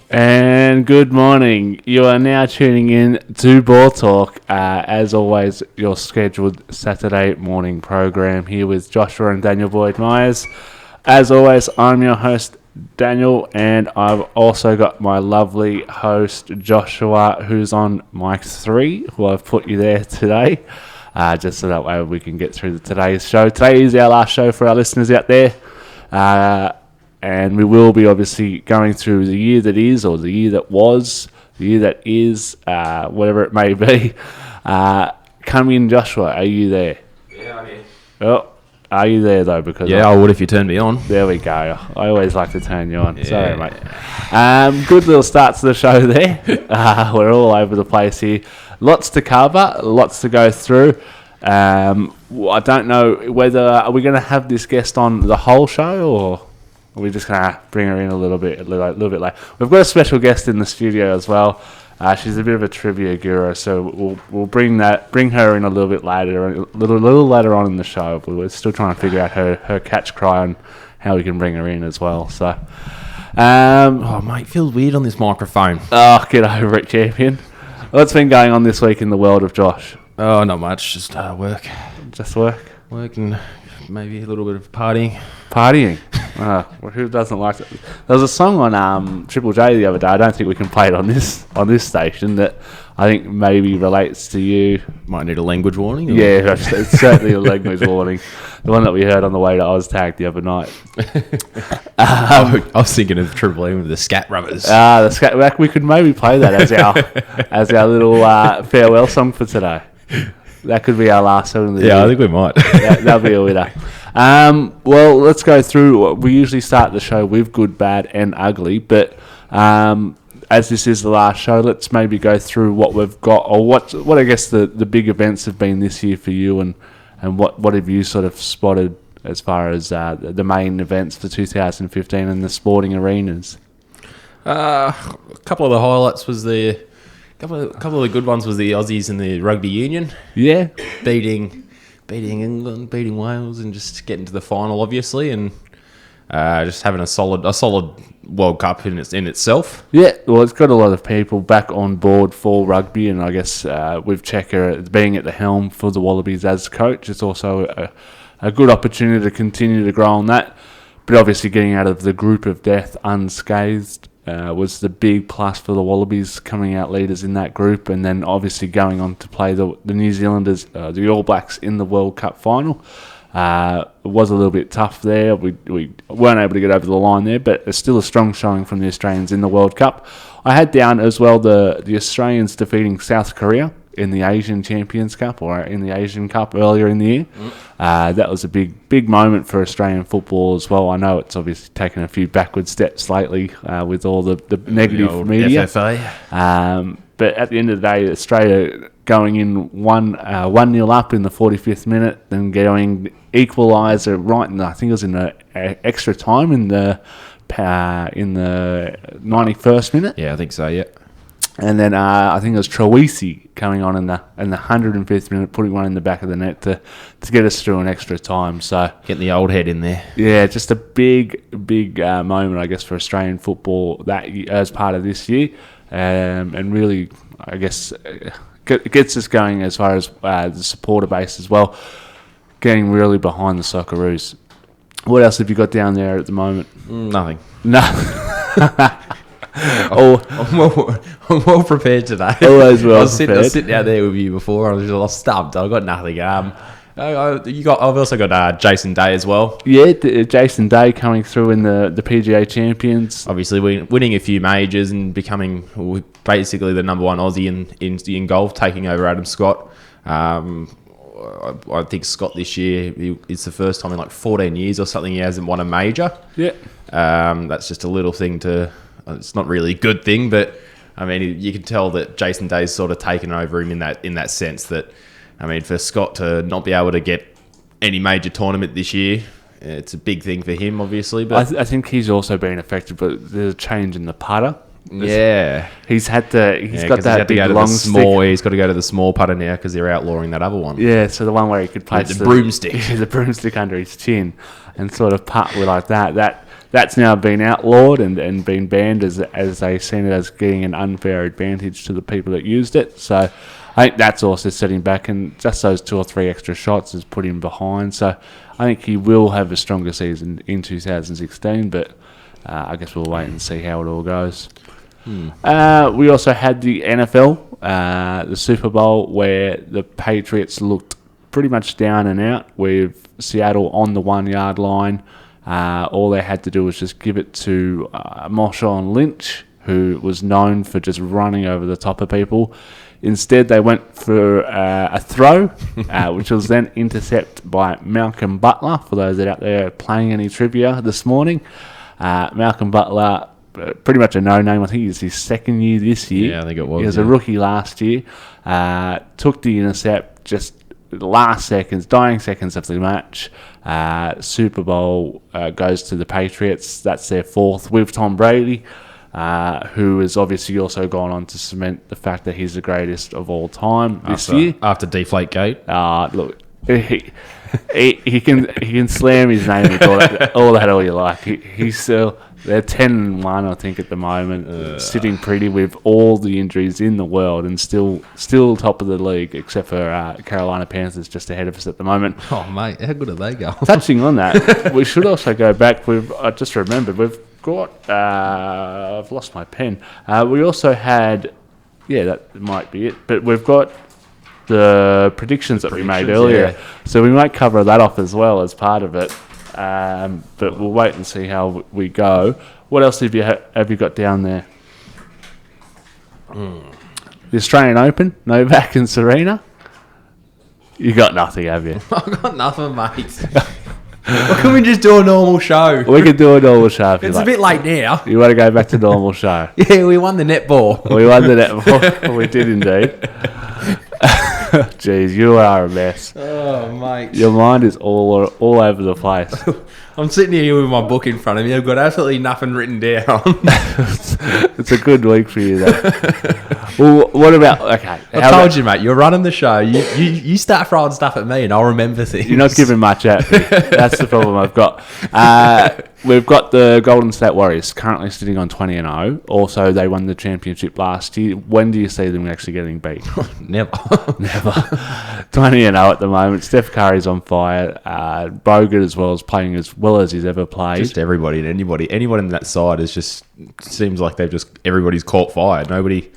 And good morning. You are now tuning in to Ball Talk. As always, your scheduled Saturday morning program here with Joshua and Daniel Boyd Myers. As always, I'm your host, Daniel, and I've also got my lovely host, Joshua, who's on mic 3, who I've put you there today, just so that way we can get through today's show. Today is our last show for our listeners out there. And we will be obviously going through the year that is, or the year that was, the year that is, whatever it may be. Come in, Joshua. Are you there? Yeah, I'm here. Oh, are you there, though? Because I would if you turned me on. There we go. I always like to turn you on. Yeah. Sorry, mate. Good little start to the show there. We're all over the place here. Lots to cover, lots to go through. I don't know whether... Are we going to have this guest on the whole show, or... We're just going to bring her in a little bit late. We've got a special guest in the studio as well. She's a bit of a trivia guru, so we'll bring her in a little bit later, a little later on in the show. We're still trying to figure out her catch cry and how we can bring her in as well. So, mate, feels weird on this microphone. Oh, get over it, champion. What's been going on this week in the world of Josh? Oh, not much. Just work. Just work? Work and maybe a little bit of partying. Partying? Well, who doesn't like it? There was a song on Triple J the other day. I don't think we can play it on this station that I think maybe relates to you. Might need a language warning. Yeah, it's certainly a language warning. The one that we heard on the way to Oztag the other night. I was thinking of Triple M with the Scat Brothers. The Scat. We could maybe play that as our little farewell song for today. That could be our last song of the year. I think we might. That'll be a winner. Well, let's go through. We usually start the show with good, bad, and ugly, but as this is the last show, let's maybe go through what we've got, or what I guess the big events have been this year for you, and what have you sort of spotted as far as the main events for 2015 in the sporting arenas. A couple of the highlights was the couple of the good ones was the Aussies and the rugby union. Yeah, beating England, beating Wales, and just getting to the final, obviously, and just having a solid World Cup in itself. Yeah, well, it's got a lot of people back on board for rugby, and I guess with Checker being at the helm for the Wallabies as coach, it's also a good opportunity to continue to grow on that. But obviously, getting out of the group of death unscathed was the big plus for the Wallabies, coming out leaders in that group, and then obviously going on to play the New Zealanders, the All Blacks, in the World Cup final. It was a little bit tough there. We weren't able to get over the line there, but it's still a strong showing from the Australians in the World Cup. I had down as well the Australians defeating South Korea in the Asian Champions Cup, or in the Asian Cup earlier in the year. That was a big moment for Australian football as well. I know it's obviously taken a few backward steps lately with all the negative media. FFA. But at the end of the day, Australia going in 1-0 up in the 45th minute, then going equaliser right in I think it was in the extra time in the 91st minute. Yeah, I think so. Yeah. And then I think it was Troisi coming on in the 105th minute, putting one in the back of the net to get us through an extra time. So getting the old head in there. Yeah, just a big moment, I guess, for Australian football that as part of this year, and really, I guess, gets us going as far as the supporter base as well, getting really behind the Socceroos. What else have you got down there at the moment? Nothing. No. I'm well prepared today. Always well I was prepared. sitting out there with you before. I was stumped. I got nothing. I've also got Jason Day as well. Yeah, Jason Day coming through in the PGA Champions. Obviously, winning a few majors and becoming basically the number one Aussie in golf, taking over Adam Scott. I think Scott this year, it's the first time in like 14 years or something he hasn't won a major. Yeah. That's just a little thing it's not really a good thing, but I mean, you can tell that Jason Day's sort of taken over him in that sense that, I mean, for Scott to not be able to get any major tournament this year, it's a big thing for him, obviously. But I think he's also been affected, but there's a change in the putter. Yeah, he's got that big long stick. He's got to go to the small putter now because they're outlawing that other one. Yeah, so the one where he could place the broomstick, the broomstick under his chin, and sort of putt with like that. that's now been outlawed and been banned as they seen it as getting an unfair advantage to the people that used it. So I think that's also setting back, and just those 2 or 3 extra shots has put him behind. So I think he will have a stronger season in 2016, but I guess we'll wait and see how it all goes. We also had the NFL, the Super Bowl, where the Patriots looked pretty much down and out with Seattle on the 1 yard line. All they had to do was just give it to Marshawn Lynch, who was known for just running over the top of people. Instead, they went for a throw, which was then intercepted by Malcolm Butler. For those that are out there playing any trivia this morning, Malcolm Butler, pretty much a no-name. I think it's his second year this year. Yeah, I think it was. He was a rookie last year. Took the intercept just last seconds, dying seconds of the match. Super Bowl goes to the Patriots. That's their 4th with Tom Brady, who has obviously also gone on to cement the fact that he's the greatest of all time this year. After Deflategate. Look, he can slam his name with all you like. He's still... They're 10-1, I think, at the moment, sitting pretty with all the injuries in the world and still top of the league, except for Carolina Panthers just ahead of us at the moment. Oh, mate, how good are they going? Touching on that, we should also go back. I just remembered, we've got... I've lost my pen. We also had... Yeah, that might be it. But we've got the predictions that we made earlier. Yeah. So we might cover that off as well as part of it. But we'll wait and see how we go. What else have you got down there? The Australian Open, Novak and Serena. You got nothing, have you? I've got nothing, mate. Why can't we just do a normal show? We can do a normal show. If it's a bit late now. You want to go back to normal show? Yeah, we won the netball. We won the netball. We did indeed. Jeez, you are a mess. Oh, mate. Your mind is all over the place. I'm sitting here with my book in front of me. I've got absolutely nothing written down. It's a good week for you, though. Well, what about... Okay. I told you, mate. You're running the show. You start throwing stuff at me and I'll remember things. You're not giving much at me. That's the problem I've got. We've got the Golden State Warriors currently sitting on 20-0. Also, they won the championship last year. When do you see them actually getting beat? Never. 20-0 at the moment. Steph Curry's on fire. Bogut as well is playing as well as he's ever played. Just everybody and anyone in that side is just seems like everybody's caught fire. Nobody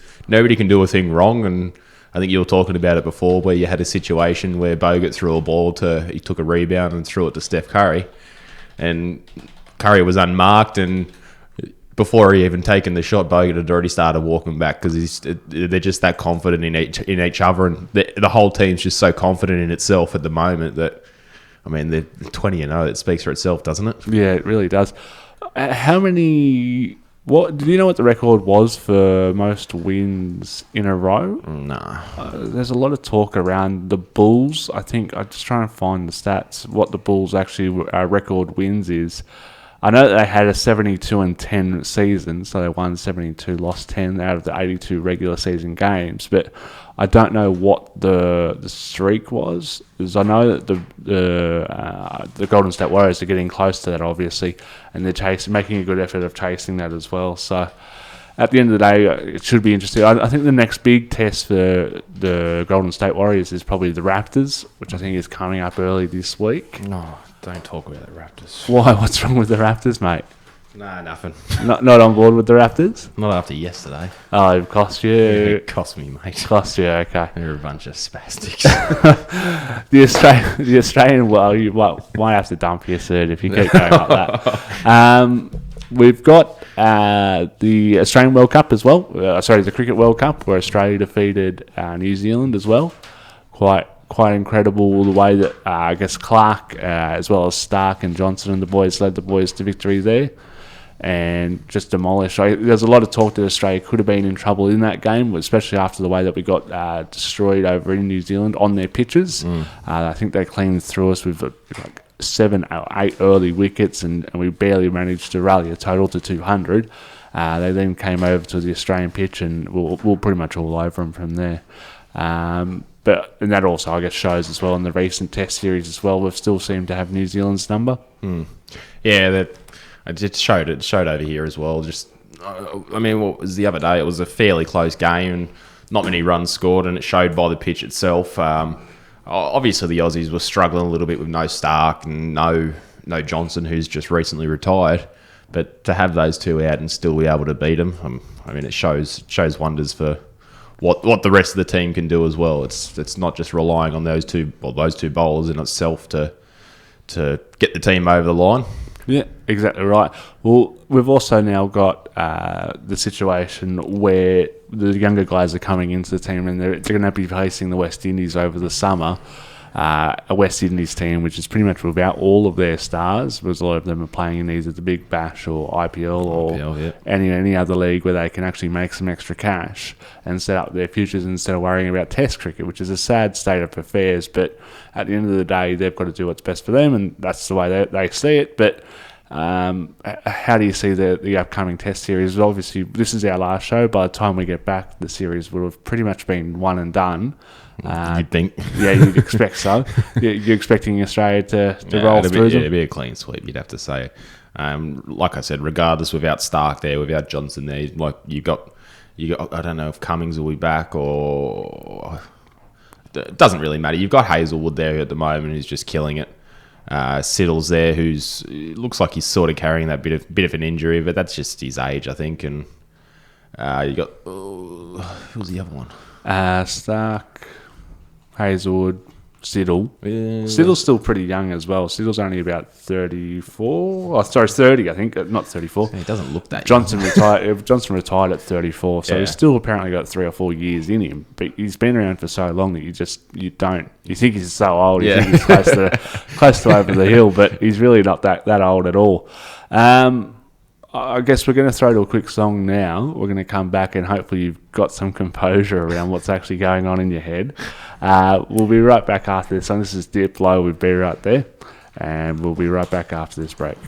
can do a thing wrong. And I think you were talking about it before, where you had a situation where Bogut threw a ball he took a rebound and threw it to Steph Curry, and Curry was unmarked, and before he even taken the shot, Bogut had already started walking back because they're just that confident in each other, and the whole team's just so confident in itself at the moment that, I mean, they're 20-0. It speaks for itself, doesn't it? Yeah, it really does. How many? What do you know? What the record was for most wins in a row? No. There's a lot of talk around the Bulls. I think I'm just trying to find the stats. What the Bulls actually record wins is. I know that they had a 72-10 season, so they won 72, lost 10 out of the 82 regular season games. But I don't know what the streak was, because I know that the Golden State Warriors are getting close to that, obviously, and they're making a good effort of chasing that as well. So at the end of the day, it should be interesting. I think the next big test for the Golden State Warriors is probably the Raptors, which I think is coming up early this week. No, don't talk about the Raptors. Why? What's wrong with the Raptors, mate? Nah, nothing. Not on board with the Raptors? Not after yesterday. Oh, it cost you? Yeah, it cost me, mate. Cost you, okay. They're a bunch of spastics. the Australian, well, you might have to dump your cert if you keep going like that. We've got the Australian World Cup as well. The Cricket World Cup, where Australia defeated New Zealand as well. Quite incredible the way that I guess Clark, as well as Stark and Johnson and the boys led the boys to victory there, and just demolished. There's a lot of talk that Australia could have been in trouble in that game, especially after the way that we got destroyed over in New Zealand on their pitches. I think they cleaned through us with like 7 or 8 early wickets, and we barely managed to rally a total to 200. They then came over to the Australian pitch, and we're pretty much all over them from there. And that also, I guess, shows as well in the recent Test series as well. We've still seemed to have New Zealand's number. Yeah, It showed over here as well. Just, I mean, what was the other day? It was a fairly close game and not many runs scored, and it showed by the pitch itself. Obviously, the Aussies were struggling a little bit with no Stark and no Johnson, who's just recently retired. But to have those two out and still be able to beat them, I mean, it shows wonders for what the rest of the team can do as well. It's not just relying on those two bowlers in itself to get the team over the line. Yeah, exactly right. Well, we've also now got the situation where the younger guys are coming into the team, and they're going to be facing the West Indies over the summer. A West Indies team which is pretty much without all of their stars, because a lot of them are playing in either the Big Bash or IPL or any other league where they can actually make some extra cash and set up their futures instead of worrying about Test cricket, which is a sad state of affairs. But at the end of the day, they've got to do what's best for them, and that's the way they see it. But how do you see the upcoming Test series? Obviously, this is our last show. By the time we get back, the series will have pretty much been one and done. You'd think. Yeah, you'd expect so. You're expecting Australia to roll through them? It'd be a clean sweep, you'd have to say. Like I said, regardless, without Stark there, without Johnson there, like you got. I don't know if Cummings will be back or. It doesn't really matter. You've got Hazelwood there at the moment who's just killing it. Siddle's there, who's looks like he's sort of carrying that bit of an injury, but that's just his age, I think. And you got who's the other one? Stark, Hazelwood, Siddle. Siddle's still pretty young as well. Siddle's only about 34. Oh, sorry, 30, I think. Not 34. He doesn't look that Johnson retired. Johnson retired at 34, so he's still apparently got 3 or 4 years in him. But he's been around for so long that you think he's so old. You think he's close to over the hill, but he's really not that old at all. I guess we're going to throw to a quick song now. We're going to come back and hopefully you've got some composure around what's actually going on in your head. We'll be right back after this song. This is Dip Low with Be Right There. And we'll be right back after this break.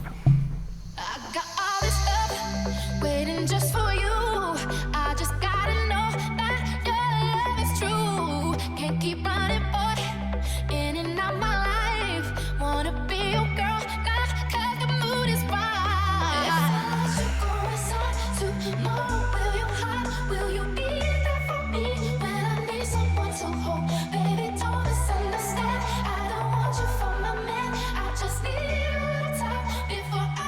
I got all this stuff waiting just for you. I just gotta know that your love is true. Can't keep running, boy, in and out my life. Wanna be your girl, not 'cause the mood is right. If I let you go inside tomorrow, will you hide? Will you be there for me when I need someone to hold? Baby, don't misunderstand. I don't want you for my man. I just need a little time before I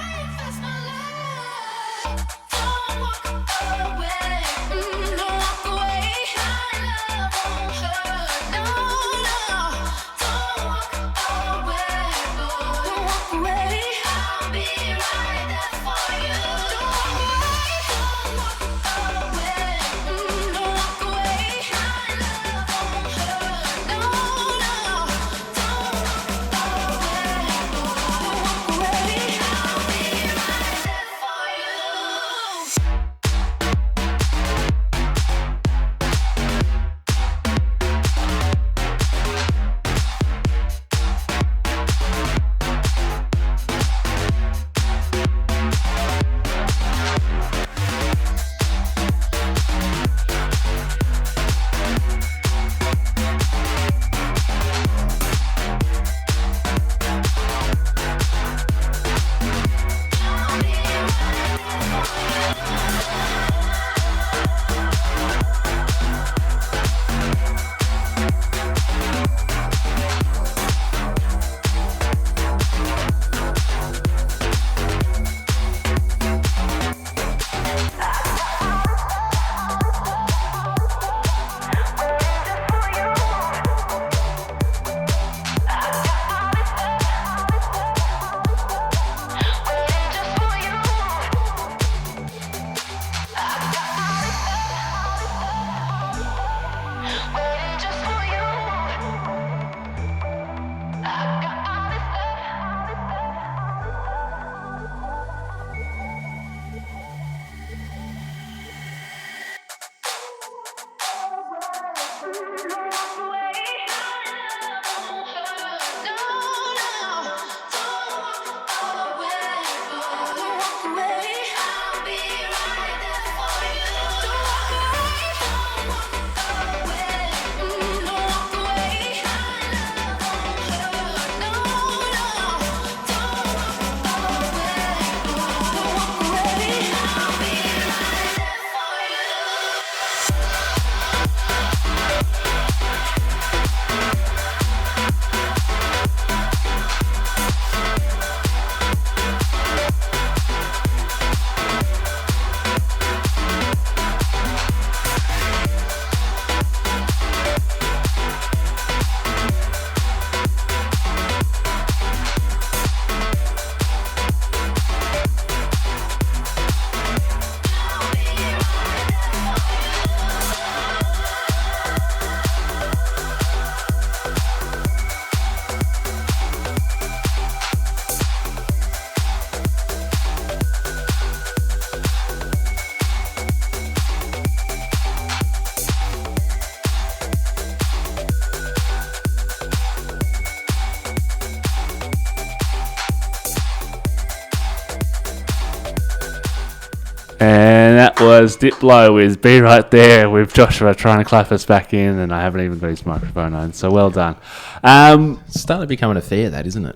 And that was Dip Low with Be Right There with Joshua trying to clap us back in, and I haven't even got his microphone on, so well done. It's starting to become an affair, that, isn't it?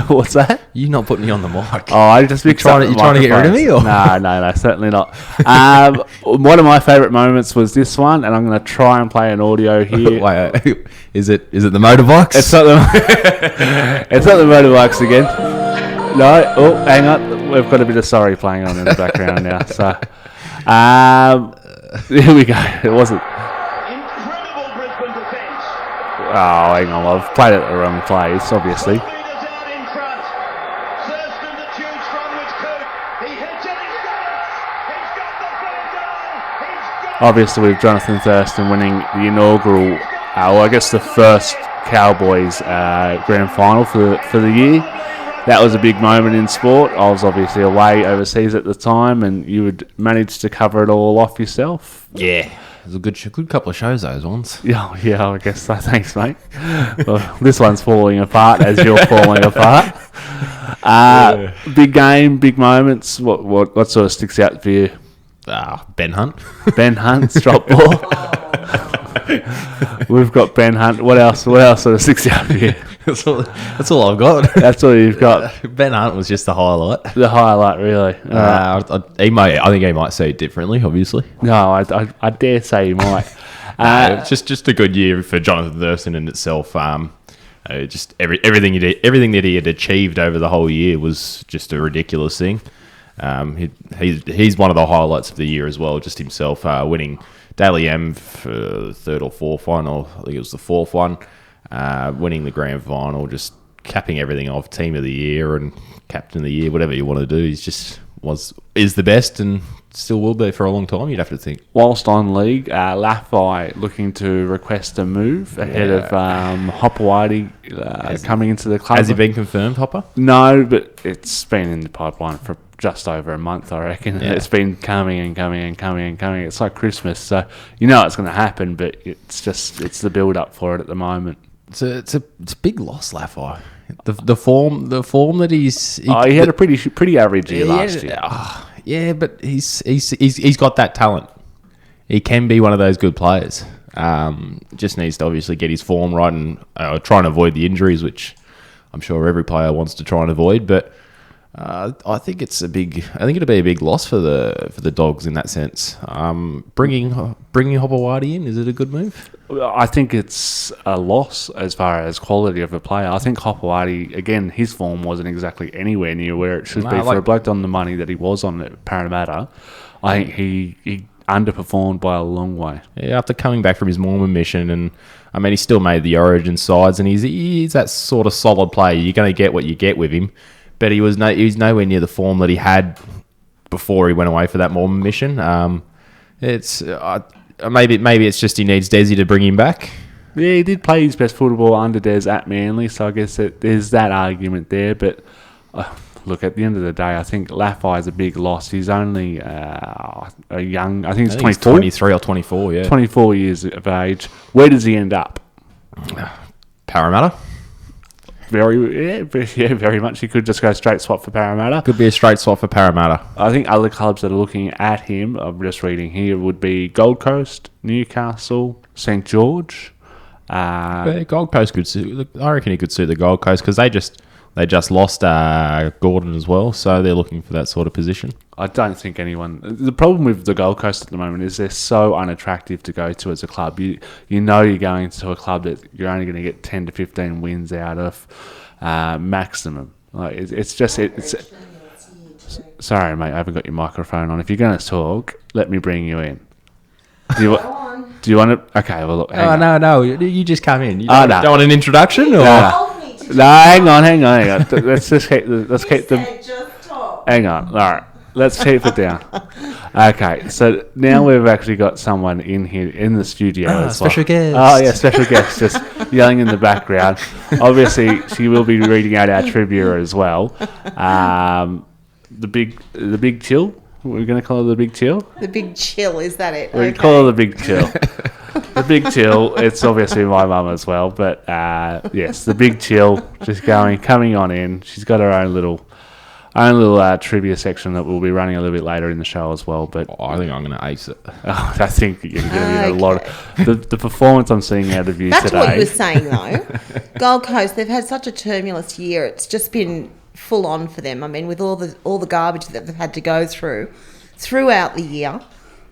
What's that? You not putting me on the mic. Oh, I just You trying to get rid of me? Or? No, certainly not. One of my favourite moments was this one, and I'm going to try and play an audio here. Wait, is it the motorbikes? It's not the motorbikes again. No, oh, hang on. We've got a bit of Sorry playing on in the background now. So, here we go. It wasn't. Incredible Brisbane defence. Oh, hang on. I've played it at the wrong place, obviously. Leaders out in front. Thurston to choose from with Coop. He hits it. He's got it. He's got the third goal. He's got Obviously, with Jonathan Thurston winning the inaugural, I guess the first Cowboys grand final for the year. That was a big moment in sport. I was obviously away overseas at the time, and you would manage to cover it all off yourself. Yeah. It was a good couple of shows, those ones. Yeah, I guess so. Thanks, mate. Well, this one's falling apart as you're falling apart. Big game, big moments. What sort of sticks out for you? Ben Hunt. Ben Hunt's drop ball. We've got Ben Hunt. What else sort of sticks out for you? That's all I've got. That's all you've got. Ben Hunt was just the highlight. The highlight, really. I think he might see it differently, obviously. No, I dare say he might. It's just a good year for Jonathan Thurston in itself. Just everything that he had achieved over the whole year was just a ridiculous thing. He's one of the highlights of the year as well. Just himself winning Daly M for the third or fourth one, or I think it was the fourth one. Winning the grand final, just capping everything off. Team of the year and captain of the year, whatever you want to do. Is the best and still will be for a long time, you'd have to think. Whilst on league, Laffey looking to request a move ahead of Hopewadi coming into the club. Has he been confirmed, Hopper? No, but it's been in the pipeline for just over a month, I reckon. Yeah. It's been coming and coming and coming and coming. It's like Christmas, so you know it's going to happen, but it's the build-up for it at the moment. It's a big loss, Laffey. The form that he had a pretty average year last year. Yeah, but he's got that talent. He can be one of those good players. Just needs to obviously get his form right and try and avoid the injuries, which I'm sure every player wants to try and avoid. But I think it'll be a big loss for the Dogs in that sense. Bringing Hopewadi in, is it a good move? I think it's a loss as far as quality of a player. I think Hopewadi, again, his form wasn't exactly anywhere near where it should be for a bloke on the money that he was on at Parramatta. I think he underperformed by a long way. Yeah, after coming back from his Mormon mission, and I mean, he still made the Origin sides, and he's that sort of solid player. You're going to get what you get with him, but he was nowhere near the form that he had before he went away for that Mormon mission. Maybe it's just he needs Desi to bring him back. Yeah, he did play his best football under Des at Manly, so I guess there's that argument there. But look, at the end of the day, I think Laffey is a big loss. He's only a young, I think he's 24. 23 or 24, yeah. 24 years of age. Where does he end up? Parramatta? Very much. He could just go straight swap for Parramatta. Could be a straight swap for Parramatta. I think other clubs that are looking at him, I'm just reading here, would be Gold Coast, Newcastle, St. George. Gold Coast could suit. I reckon he could suit the Gold Coast because they just lost Gordon as well, so they're looking for that sort of position. I don't think anyone... The problem with the Gold Coast at the moment is they're so unattractive to go to as a club. You know you're going to a club that you're only going to get 10 to 15 wins out of maximum. Like it's sorry, mate, I haven't got your microphone on. If you're going to talk, let me bring you in. Do you want to... Okay, well, look, hang on. No, you just come in. You don't want an introduction? Or? No, hang on. Let's keep the... Hang on. All right. Let's keep it down. Okay, so now we've actually got someone in here in the studio. Special guest. Oh, yeah, special guest, just yelling in the background. Obviously, she will be reading out our trivia as well. The big chill. We're going to call her the big chill. The big chill, is that it? We call her the big chill. The big chill. It's obviously my mum as well, but yes, the big chill. Just coming on in. She's got her own little own little trivia section that we'll be running a little bit later in the show as well. But I think I'm going to ace it. I think you're going to get a lot of the performance I'm seeing out of you That's today. what you were saying, though. Gold Coast, they've had such a tumultuous year. It's just been full on for them. I mean, with all the garbage that they've had to go throughout the year.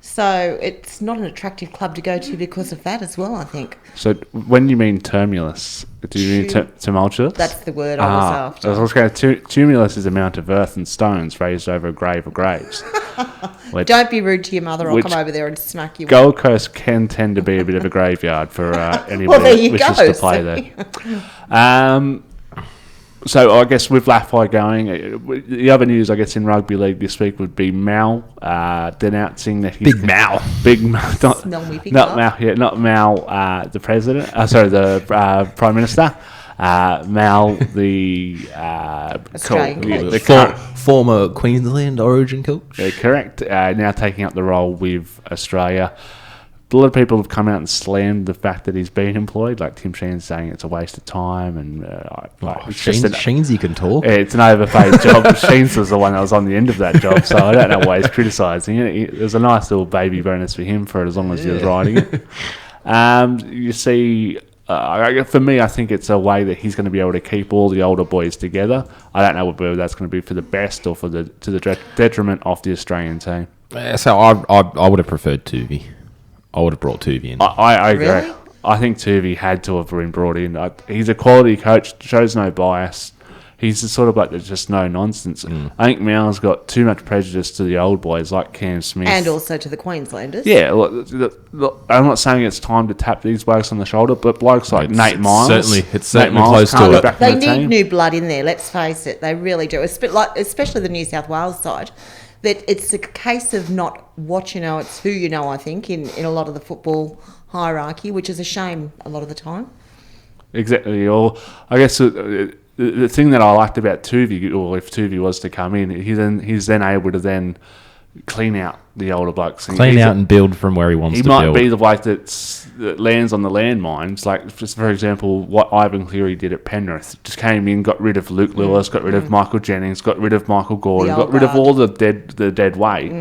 So it's not an attractive club to go to because of that as well, I think. So when you mean tumulus, do you mean tumultuous? That's the word I was after. I was going tumulus is the amount of earth and stones raised over a grave of graves. Don't be rude to your mother. I'll come over there and smack you. Gold Coast can tend to be a bit of a graveyard for anybody Well, there that you wishes go. to play there. So I guess with Laffey going, the other news I guess in rugby league this week would be Mal denouncing that Big Mal. Big Mal, Smell me big not up. Mal, not Mal, the president. The Prime Minister. Mal, the Australian the coach. Former Queensland Origin coach. correct. Now taking up the role with Australia. A lot of people have come out and slammed the fact that he's been employed, like Tim Sheen's saying it's a waste of time, and Sheensy can talk. it's an overpaid job. Sheens was the one that was on the end of that job, so I don't know why he's criticising it. There's a nice little baby bonus for him for it as long as he was riding it. You see, for me, I think it's a way that he's going to be able to keep all the older boys together. I don't know whether that's going to be for the best or to the detriment of the Australian team. So I would have preferred Tuvey. I would have brought Tuvey in. I agree. Really? I think Tuvey had to have been brought in. He's a quality coach, shows no bias. He's the sort of bloke that's just no nonsense. I think Mal's got too much prejudice to the old boys like Cam Smith. And also to the Queenslanders. Yeah, look, I'm not saying it's time to tap these blokes on the shoulder, but blokes like Nate Miles. It's certainly Nate Miles close can't to be it. back in They the need team. new blood in there, let's face it. They really do. Especially the New South Wales side. That it's a case of not what you know, it's who you know, I think, in a lot of the football hierarchy, which is a shame a lot of the time. Exactly. Or I guess the thing that I liked about Tuvey, or if Tuvey was to come in, he's then able to then clean out the older blokes. And build from where he wants He to might build. be the bloke that lands on the landmines. Like, just for example, what Ivan Cleary did at Penrith. Just came in, got rid of Luke Lewis, got rid of Michael Jennings, got rid of Michael Gordon, The got rid of old all the dead weight,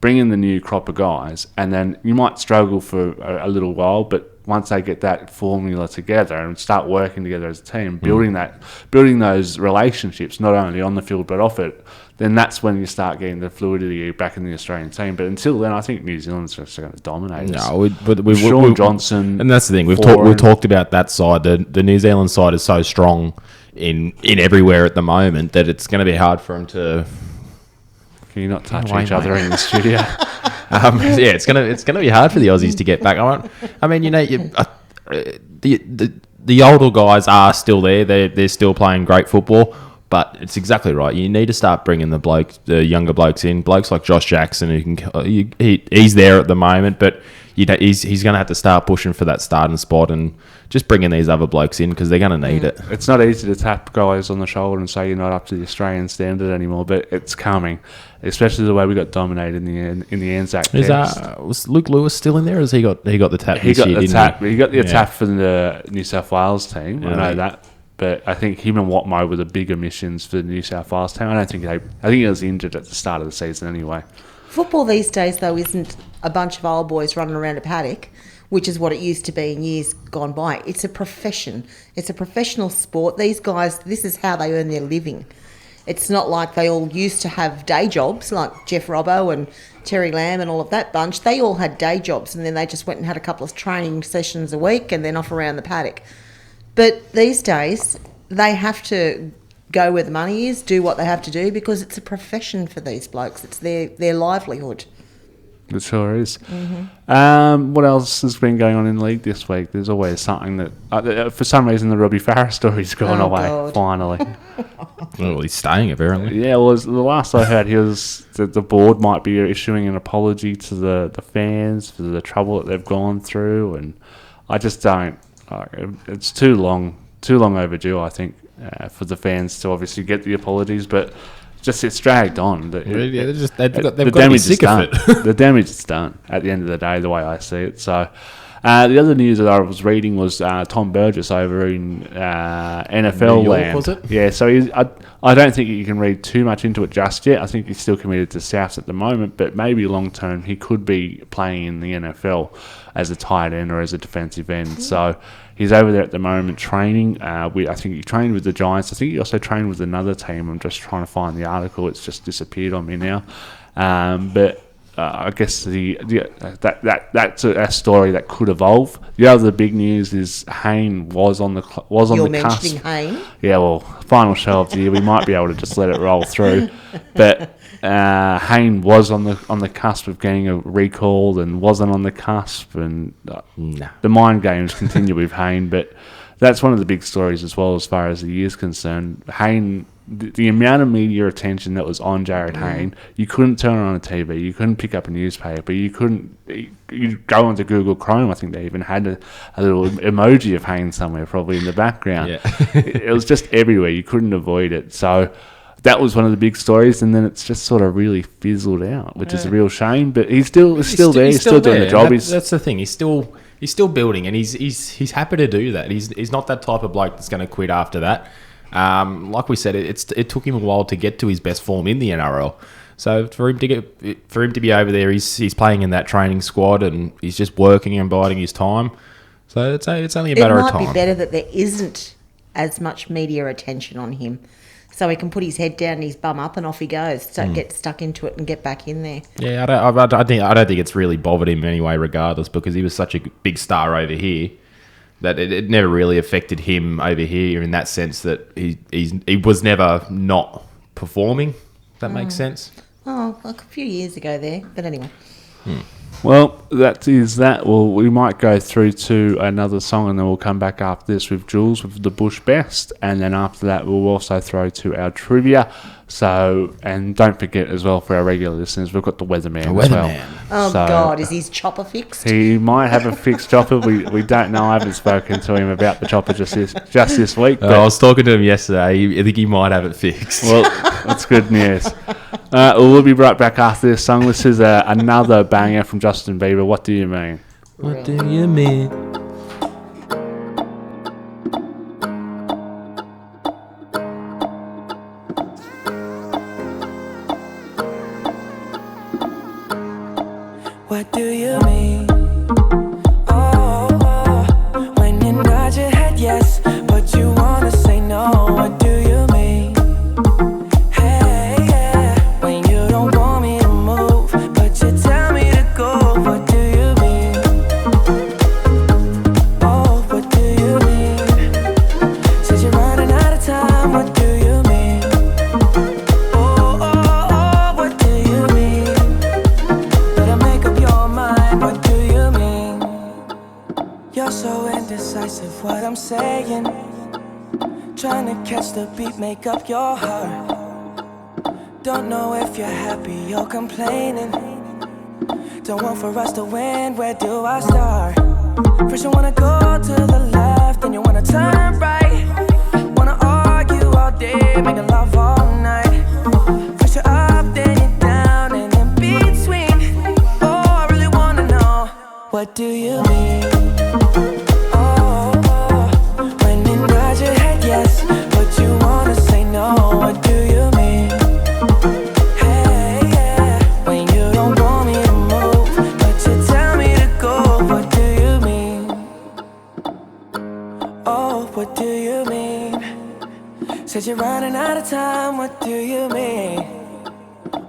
bring in the new crop of guys, and then you might struggle for a little while, but once they get that formula together and start working together as a team, building those relationships, not only on the field but off it, then that's when you start getting the fluidity back in the Australian team. But until then, I think New Zealand's just going to dominate. Sean Johnson, and that's the thing. We've talked about that side. The New Zealand side is so strong in everywhere at the moment that it's going to be hard for them to. Can you not touch Wait, each other mate. in the studio? It's gonna be hard for the Aussies to get back. I mean, the older guys are still there. They're still playing great football. But it's exactly right. You need to start bringing the younger blokes in. Blokes like Josh Jackson, who can he's there at the moment, but he's going to have to start pushing for that starting spot and just bringing these other blokes in because they're going to need it. It's not easy to tap guys on the shoulder and say you're not up to the Australian standard anymore, but it's coming, especially the way we got dominated in the Anzac test. Was Luke Lewis still in there, or has he got the tap He this got year? the didn't tap. he? He got the tap for the New South Wales team. I Yeah. know that. But I think him and Watmo were the big omissions for the New South Wales team. I think he was injured at the start of the season anyway. Football these days, though, isn't a bunch of old boys running around a paddock, which is what it used to be in years gone by. It's a profession. It's a professional sport. These guys, this is how they earn their living. It's not like they all used to have day jobs, like Jeff Robbo and Terry Lamb and all of that bunch. They all had day jobs, and then they just went and had a couple of training sessions a week and then off around the paddock. But these days, they have to go where the money is, do what they have to do, because it's a profession for these blokes. It's their livelihood. It sure is. Mm-hmm. What else has been going on in the league this week? There's always something that, for some reason, the Robbie Farah story's gone away, God. finally. Well, he's staying apparently. Yeah, well, the last I heard, the board might be issuing an apology to the fans for the trouble that they've gone through, and I just don't. It's too long overdue, I think, for the fans to obviously get the apologies, but it's dragged on. They've The got to be damage is sick of done. it. The damage is done at the end of the day, the way I see it. So The other news that I was reading was Tom Burgess over in NFL New York, land. was it? Yeah, so I don't think you can read too much into it just yet. I think he's still committed to Souths at the moment, but maybe long term he could be playing in the NFL as a tight end or as a defensive end. So he's over there at the moment training. I think he trained with the Giants. I think he also trained with another team. I'm just trying to find the article. It's just disappeared on me now. But I guess that's a story that could evolve. The other big news is Hayne was on the cusp. You're mentioning Hayne. Yeah, well, final show of the year, we might be able to just let it roll through. But Hayne was on the cusp of getting recalled and wasn't on the cusp, and the mind games continue with Hayne. But that's one of the big stories as well as far as the year's concerned. Hayne. The amount of media attention that was on Jared Hayne, you couldn't turn on a TV, you couldn't pick up a newspaper, you go onto Google Chrome. I think they even had a little emoji of Hayne somewhere, probably in the background. Yeah. It was just everywhere. You couldn't avoid it. So that was one of the big stories, and then it's just sort of really fizzled out, which is a real shame. But he's still there. He's still doing the job. That's the thing. He's still building, and he's happy to do that. He's not that type of bloke that's going to quit after that. Like we said, it took him a while to get to his best form in the NRL. So for him to be over there, he's playing in that training squad, and he's just working and biding his time. So it's only a matter of time. It might be better that there isn't as much media attention on him, so he can put his head down and his bum up, and off he goes. So get stuck into it and get back in there. Yeah, I don't think it's really bothered him anyway, regardless, because he was such a big star over here that it never really affected him over here in that sense that he was never not performing. If that makes sense. Oh, like a few years ago there, but anyway. Well, that is that. Well, we might go through to another song, and then we'll come back after this with Jules with the Bush Best, and then after that we'll also throw to our trivia. So, and don't forget as well, for our regular listeners, we've got the Weatherman as well. Oh, So, God, is his chopper fixed? he might have a fixed chopper. We don't know. I haven't spoken to him about the chopper just this week. But I was talking to him yesterday. I think he might have it fixed. well, that's good news. We'll be right back after this song. This is another banger from Justin Bieber. What do you mean? What do you mean? What do you mean? Oh, when you nod your head yes, but you wanna say no. What do you mean? Hey, yeah, when you don't want me to move, but you tell me to go. What do you mean? Oh, what do you mean? Said you're running out of time. What do you mean? Oh, what do you mean? Better make up your mind. What do you mean? You're so indecisive. What I'm saying, trying to catch the beat, make up your heart. Don't know if you're happy or complaining. Don't want for us to win. Where do I start? First you wanna go to the left, then you wanna turn right. Wanna argue all day, making love all night. First you're up, then you're down, and in between. Oh, I really wanna know, what do you mean? Oh, when you nod your head yes, but you wanna say no. What do you mean? Hey, yeah, when you don't want me to move, but you tell me to go. What do you mean? Oh, what do you mean? Said you're running out of time. What do you mean?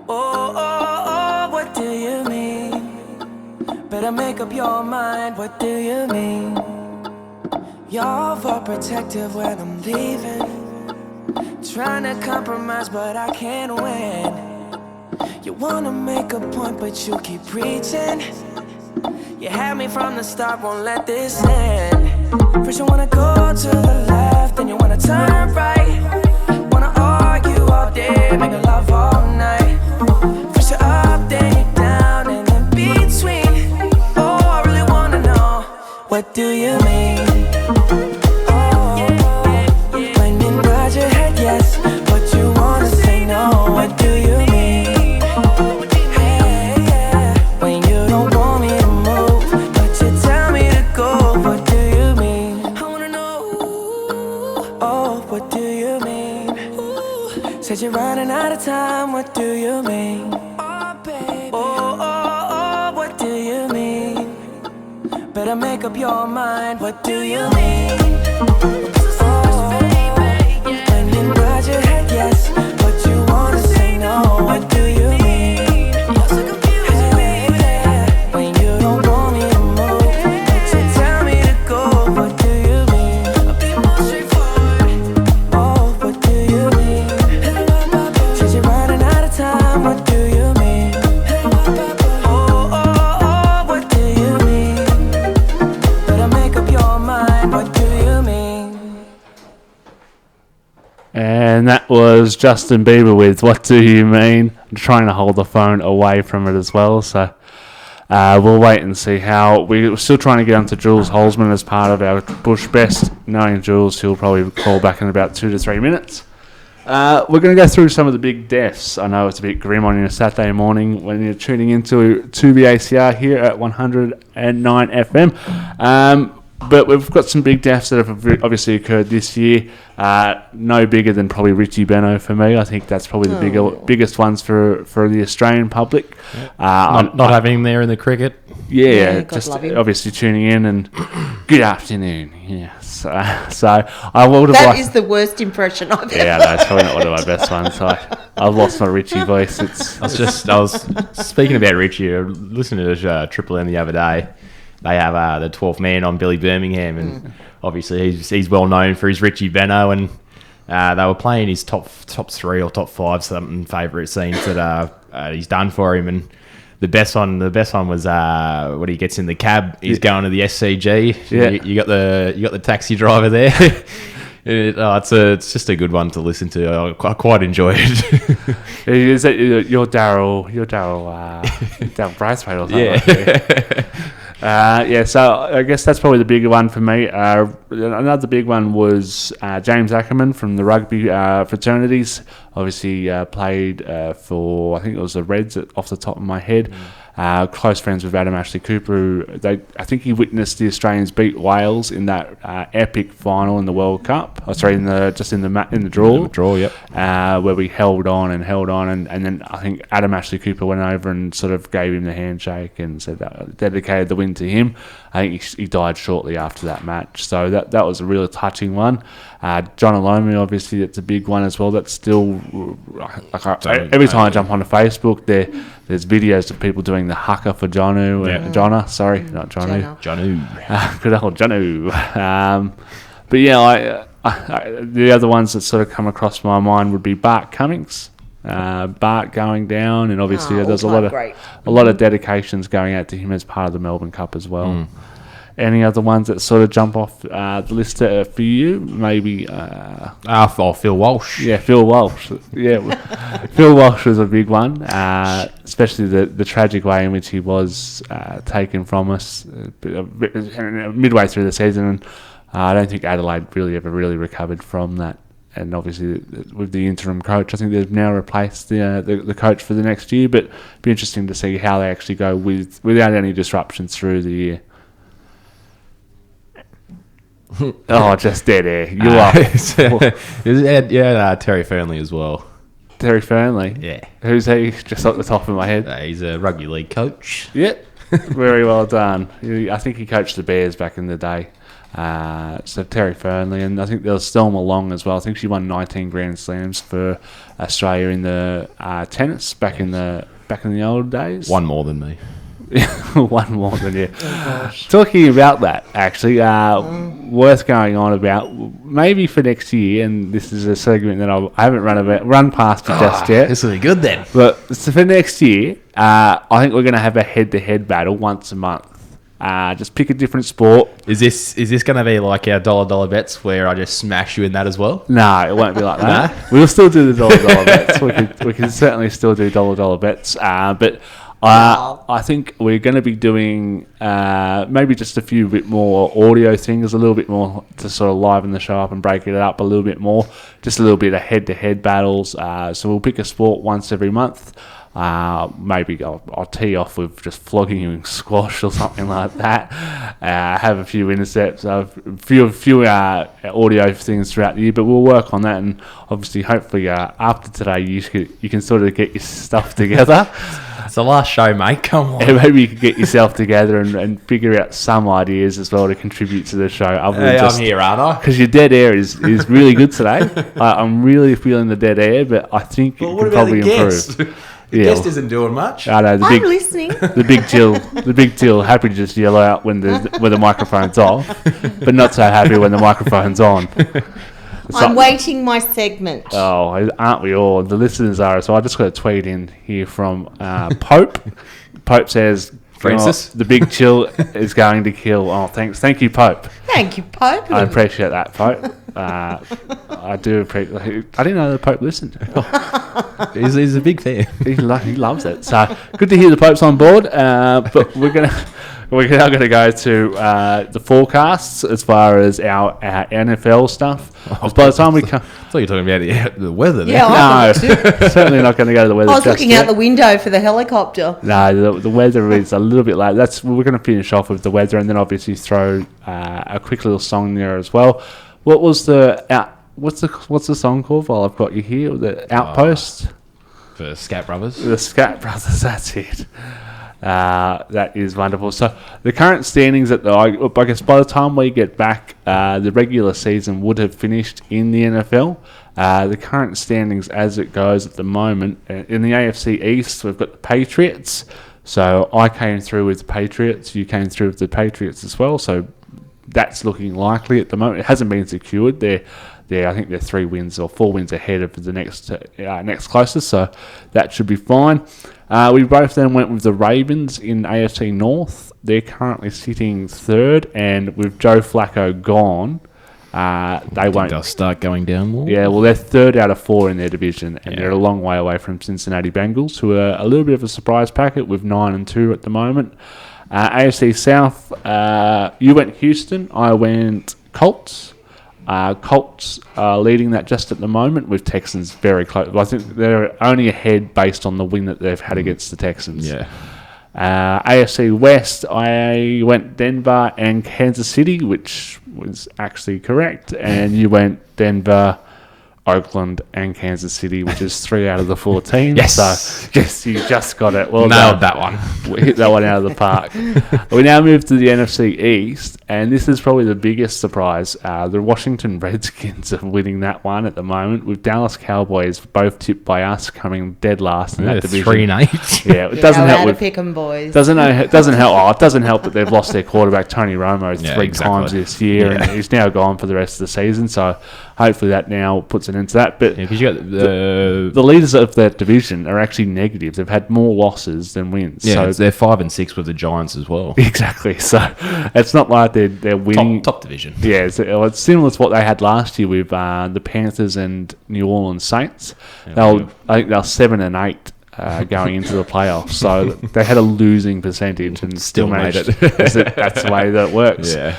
Oh, what do you mean? Better make up your mind. What do you mean? You're overprotective when I'm leaving. Trying to compromise, but I can't win. You wanna make a point, but you keep preaching. You had me from the start, won't let this end. First you wanna go to the left, then you wanna turn right. Wanna argue all day, making love all night. First you're up, then you're down, and in between. Oh, I really wanna know, what do you mean? Oh, when you nod your head yes, but you wanna say no. What do you mean? Hey, yeah, when you don't want me to move, but you tell me to Says you're running out of time, what do you mean? Oh, baby. Oh, what do you mean? Better make up your mind, what do you mean? When you nod your head yes, but you wanna say no, what do you mean? When you don't want me to move, but you tell me to go, what do you mean? Oh, what do you mean? Says you're running out of time, what do you mean? Oh, what do you mean? Better make up your mind, what do you mean? And that was Justin Bieber with What Do You Mean? I'm trying to hold the phone away from it as well, so we'll wait and see how. We're still trying to get onto Jules Holzman as part of our Bush Best. Knowing Jules, he'll probably call back in about 2 to 3 minutes. We're going to go through some of the big deaths. I know it's a bit grim on your Saturday morning when you're tuning into 2BACR here at 109 FM. But we've got some big deaths that have obviously occurred this year. No bigger than probably Richie Beno for me. I think that's probably the biggest ones for the Australian public. Not having him there in the cricket. Yeah, God just love him. obviously tuning in and good afternoon. Yes. So I would have That liked. is the worst impression I've ever. Yeah, that's probably not one of my best ones. So I've lost my Richie voice. I was speaking about Richie, listening to Triple M the other day. They have the 12th man on Billy Birmingham, and obviously he's well known for his Richie Beno, and they were playing his top 3 or top 5 something favourite scenes that he's done for him, and the best one was when he gets in the cab, he's going to the SCG. Yeah. You got the taxi driver there. It's just a good one to listen to. I quite enjoy it. Is that your Daryl Braithwaite or something? Yeah. So I guess that's probably the bigger one for me. Another big one was James Ackerman from the rugby fraternities. Obviously played for, I think it was the Reds off the top of my head. Close friends with Adam Ashley Cooper. I think he witnessed the Australians beat Wales in that epic final in the World Cup. In the draw. Draw, yep. Where we held on, and then I think Adam Ashley Cooper went over and sort of gave him the handshake and said that dedicated the win to him. I think he died shortly after that match, so that was a really touching one. John Alomi, obviously, that's a big one as well. That's still every time I jump onto Facebook, there's videos of people doing the haka for Jonu and Jonna. Sorry, not Jonu. Jonu. Good old Jonu. But yeah, the other ones that sort of come across my mind would be Bart Cummings. Bart going down, and obviously there's a lot of dedications going out to him as part of the Melbourne Cup as well. Any other ones that sort of jump off the list for you? Maybe Phil Walsh. Yeah, Phil Walsh. Yeah, Phil Walsh was a big one, especially the tragic way in which he was taken from us midway through the season. And I don't think Adelaide ever really recovered from that. And obviously, with the interim coach, I think they've now replaced the coach for the next year. But it'd be interesting to see how they actually go without any disruptions through the year. Oh, just dead air. You are. Terry Fernley as well. Terry Fernley? Yeah. Who's he? Just off the top of my head. He's a rugby league coach. Yep. Very well done. I think he coached the Bears back in the day. So Terry Fernley, and I think there was Selma Long as well. I think she won 19 Grand Slams for Australia in the tennis back in the old days. One more than me. One more than you. Talking about that, actually, worth going on about maybe for next year, and this is a segment that I haven't run past it just yet. This will be good then. But so for next year, I think we're going to have a head-to-head battle once a month. Just pick a different sport. Is this going to be like our dollar bets where I just smash you in that as well? No, it won't be like that. We'll still do the dollar bets. We can certainly still do dollar bets. But I think we're going to be doing maybe just a few bit more audio things, a little bit more to sort of liven the show up and break it up a little bit more. Just a little bit of head-to-head battles. So we'll pick a sport once every month. Maybe I'll tee off with just flogging you in squash or something like that. Have a few intercepts, a few audio things throughout the year, but we'll work on that. And obviously, hopefully, after today, you can sort of get your stuff together. It's the last show, mate. Come on. And maybe you can get yourself together and figure out some ideas as well to contribute to the show. I'm here, aren't I? Because your dead air is really good today. I'm really feeling the dead air, but I think it can probably improve. The guest isn't doing much. I know I'm listening. the big Jill, happy to just yell out when the microphone's off, but not so happy when the microphone's on. I'm waiting my segment. Oh, aren't we all? The listeners are. So I just got a tweet in here from Pope. Pope says, Francis? the big chill is going to kill. Oh, thank you, Pope. Thank you, Pope. I appreciate that, Pope. I do appreciate. I didn't know the Pope listened. He's a big fan. He loves it. So good to hear the Pope's on board. But we're now going to go to the forecasts as far as our NFL stuff. By the time we come, I thought you were talking about the weather there. Yeah, I no, certainly not going to go to the weather. was looking out the window for the helicopter. No, the weather is a little bit late. We're going to finish off with the weather, and then obviously throw a quick little song there as well. What was what's the song called? While I've got you here, the Outpost. For Scat Brothers. The Scat Brothers. That's it. That is wonderful. So the current standings I guess by the time we get back, the regular season would have finished in the NFL. The current standings as it goes at the moment, in the AFC East, we've got the Patriots. So I came through with the Patriots. You came through with the Patriots as well. So that's looking likely at the moment. It hasn't been secured. I think they're 3 wins or 4 wins ahead of the next closest. So that should be fine. We both then went with the Ravens in AFC North. They're currently sitting 3rd, and with Joe Flacco gone, they'll start going down more. Yeah, well, they're 3rd out of 4 in their division, and they're a long way away from Cincinnati Bengals, who are a little bit of a surprise packet with 9-2 at the moment. AFC South, you went Houston, I went Colts. Colts are leading that just at the moment, with Texans very close. I think they're only ahead based on the win that they've had against the Texans. Yeah. AFC West, I went Denver and Kansas City, which was actually correct. And you went Denver, Oakland, and Kansas City, which is 3 out of the 4 teams. Yes. So, yes, you just got it. Well Nailed done. that one. We hit that one out of the park. We now move to the NFC East, and this is probably the biggest surprise. The Washington Redskins are winning that one at the moment, with Dallas Cowboys both tipped by us coming dead last in that division. 3-8. Yeah, it doesn't help with pick 'em, boys. Doesn't help. It doesn't help that they've lost their quarterback Tony Romo 3 times this year, and he's now gone for the rest of the season. So hopefully that now puts an end to that. But because you got the leaders of that division are actually negative. They've had more losses than wins. Yeah, so they're 5-6 with the Giants as well. Exactly. So it's not like they're winning. Top division. Yeah, it's similar to what they had last year with the Panthers and New Orleans Saints. I think they're 7-8. Going into the playoffs, so they had a losing percentage and still made managed it. That's the way that it works. Yeah.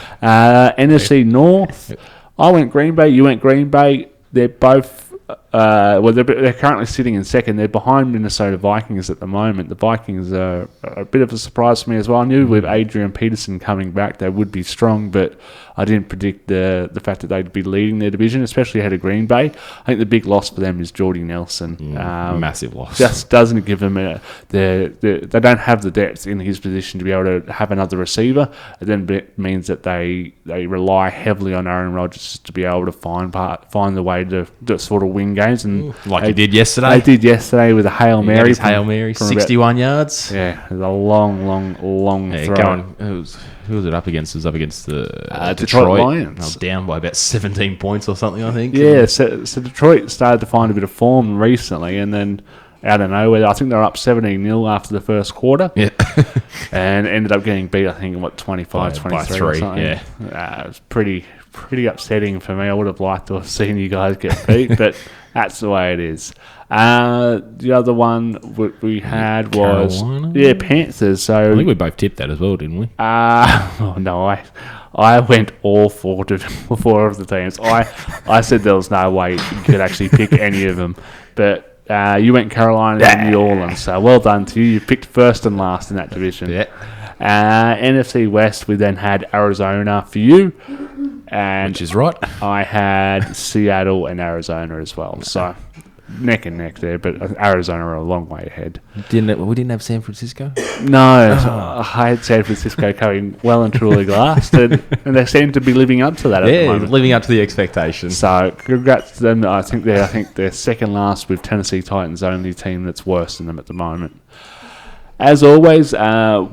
NFC North, I went Green Bay. You went Green Bay. They're both. They're currently sitting in 2nd. They're behind Minnesota Vikings at the moment. The Vikings are a bit of a surprise for me as well. I knew with Adrian Peterson coming back they would be strong, but I didn't predict the fact that they'd be leading their division, especially ahead of Green Bay. I think the big loss for them is Jordy Nelson. Massive loss. Just doesn't give them they don't have the depth in his position to be able to have another receiver. It then means that they rely heavily on Aaron Rodgers to be able to find the way to sort of win games, and like he did yesterday. They did yesterday with a Hail Mary. Hail Mary, 61 yards. Yeah, it was a long throw. Who was it up against? It was up against the Detroit Lions. Down by about 17 points or something, I think. Yeah, so Detroit started to find a bit of form recently, and then out of nowhere, I think they were up 17-0 after the first quarter. Yeah. And ended up getting beat, I think, 25-23 or something. Yeah. It was pretty upsetting for me. I would have liked to have seen you guys get beat, but that's the way it is. The other one we had was Carolina? Panthers. So I think we both tipped that as well, didn't we? No, I went all 4 of the teams. I said there was no way you could actually pick any of them, but You went Carolina and New Orleans, so well done to you. You picked first and last in that division. Yeah. NFC West, we then had Arizona for you, and Which is right. I had Seattle and Arizona as well. So neck and neck there, but Arizona are a long way ahead. We didn't have San Francisco? No, I had San Francisco coming well and truly last, and they seem to be living up to that at the Yeah, moment. living up to the expectations. So congrats to them. I think they're second last with Tennessee Titans, only team that's worse than them at the moment. As always,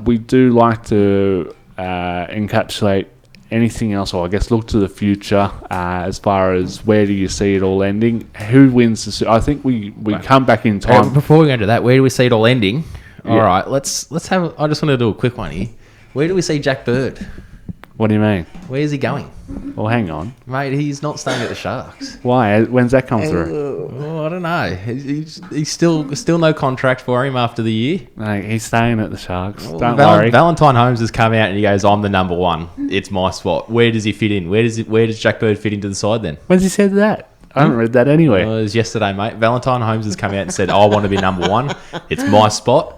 we do like to encapsulate anything else, or I guess look to the future as far as where do you see it all ending? Who wins the? I think we come back in time. Before we go to that, where do we see it all ending? All Yeah. right, let's have. I just want to do a quick one here. Where do we see Jack Bird? What do you mean? Where's he going, Well, hang on. mate? He's not staying at the Sharks. Why? When's that come through? Oh, I don't know. He's still no contract for him after the year. No, he's staying at the Sharks. Well, Don't worry. Valentine Holmes has come out and he goes, "I'm the number one. It's my spot." Where does he fit in? Where does Jack Bird fit into the side then? When's he said that? I haven't read that anywhere. Well, it was yesterday, mate. Valentine Holmes has come out and said, "I want to be number one. It's my spot."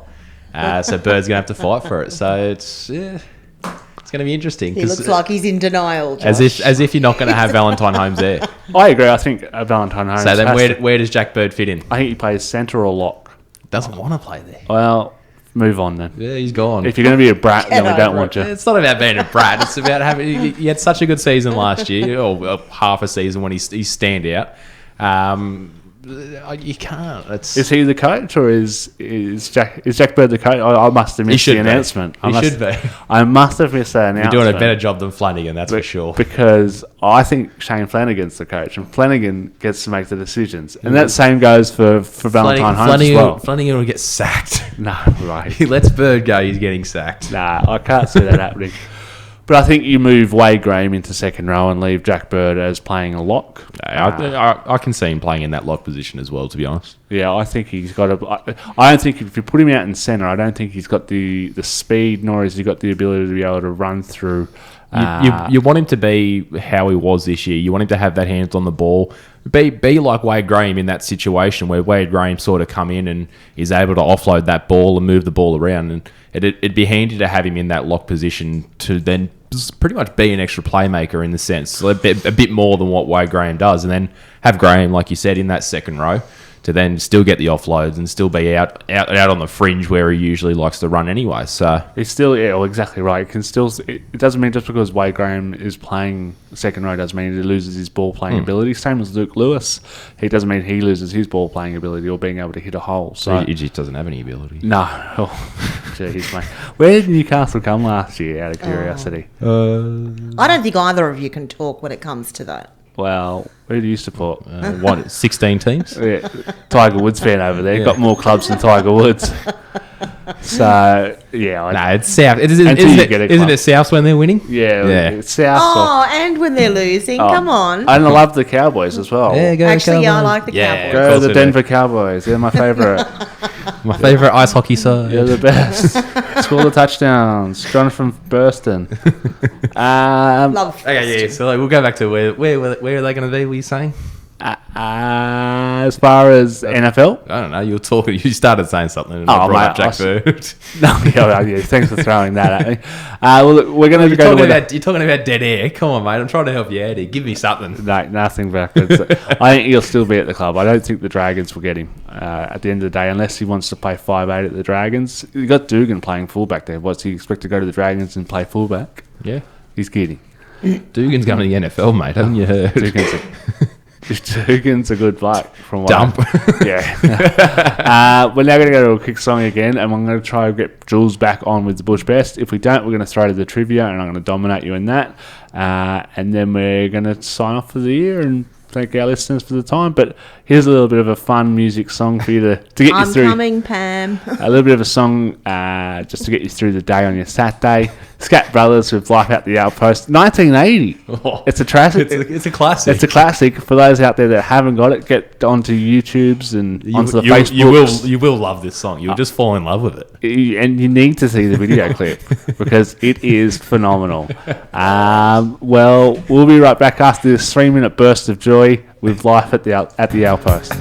So Bird's gonna have to fight for it. So it's going to be interesting. He 'cause looks like he's in denial, Josh. as if you're not going to have Valentine Holmes there. I agree. I think Valentine Holmes. So then has to- where does Jack Bird fit in? I think he plays centre or lock. Doesn't want to play there. Well, move on then. Yeah, he's gone. If you're going to be a brat, then we Get don't over want you. It's not about being a brat. It's about having. He had such a good season last year, or half a season when he's standout. You can't. It's, Is he the coach, or is Jack Bird the coach? I must have missed should the be. announcement. He should be. I must have missed that You're announcement. doing a better job than Flanagan, that's for sure. Because I think Shane Flanagan's the coach, and Flanagan gets to make the decisions, and that same goes for Valentine Holmes as well. Flanagan will get sacked. No, right? He lets Bird go, he's getting sacked. Nah, I can't see that happening. But I think you move Wade Graham into second row and leave Jack Bird as playing a lock. I can see him playing in that lock position as well, to be honest. Yeah, I think he's got a. I don't think if you put him out in centre, I don't think he's got the speed, nor has he got the ability to be able to run through. You want him to be how he was this year. You want him to have that hands on the ball. Be like Wade Graham in that situation where Wade Graham sort of come in and is able to offload that ball and move the ball around. And it'd be handy to have him in that lock position to then pretty much be an extra playmaker in the sense, a bit more than what Wade Graham does. And then have Graham, like you said, in that second row to then still get the offloads and still be out on the fringe where he usually likes to run anyway. So He's still, yeah, well, exactly right. It doesn't mean just because Wade Graham is playing second row doesn't mean he loses his ball playing ability. Same as Luke Lewis. He doesn't mean he loses his ball playing ability or being able to hit a hole. So he just doesn't have any ability. no, oh, jeez, mate. Where did Newcastle come last year? Out of curiosity. I don't think either of you can talk when it comes to that. Well, who do you support? What, 16 teams? Yeah, Tiger Woods fan over there. Got more clubs than Tiger Woods. So yeah, No, it's South. Until you get a Isn't club. it South when they're winning? yeah, it's South. Oh, and when they're losing, come on. And I love the Cowboys as well. go Actually, yeah, I like the Yeah. Cowboys. Go Of course the we Denver Cowboys. They're my favourite. My favourite ice hockey side. They're the best. Score the touchdowns. Jonathan Burston. Love. Okay, yeah. So we'll go back to where are they going to be? Were you saying? As far as NFL, I don't know. You were talking. You started saying something. And Oh, I brought mate, up Jack Bird. no, yeah, thanks for throwing that at me. Well, look, we're going to go to You're talking about dead air. Come on, mate. I'm trying to help you out here. Give me something. No, nothing backwards. I think he'll still be at the club. I don't think the Dragons will get him at the end of the day, unless he wants to play 5'8" at the Dragons. You got Dugan playing fullback there. What's he expect to go to the Dragons and play fullback? Yeah. He's kidding. Dugan's going to the NFL, mate. Haven't you heard? Dugan's a good bloke from what Dump. Yeah. We're now going to go to a quick song again, and I'm going to try and get Jules back on with the Bush Best. If we don't, we're going to throw to the trivia, and I'm going to dominate you in that. And then we're going to sign off for the year and thank our listeners for the time. But here's a little bit of a fun music song for you to get you I'm through. coming, Pam. A little bit of a song just to get you through the day on your Saturday. Scat Brothers with Life Out the Outpost, 1980. Oh, It's a classic. it's a classic. It's a classic. For those out there that haven't got it, get onto YouTube's and onto the Facebook. You will love this song. You'll just fall in love with it. And you need to see the video clip because it is phenomenal. Well, we'll be right back after this 3-minute burst of joy with Life at the Outpost.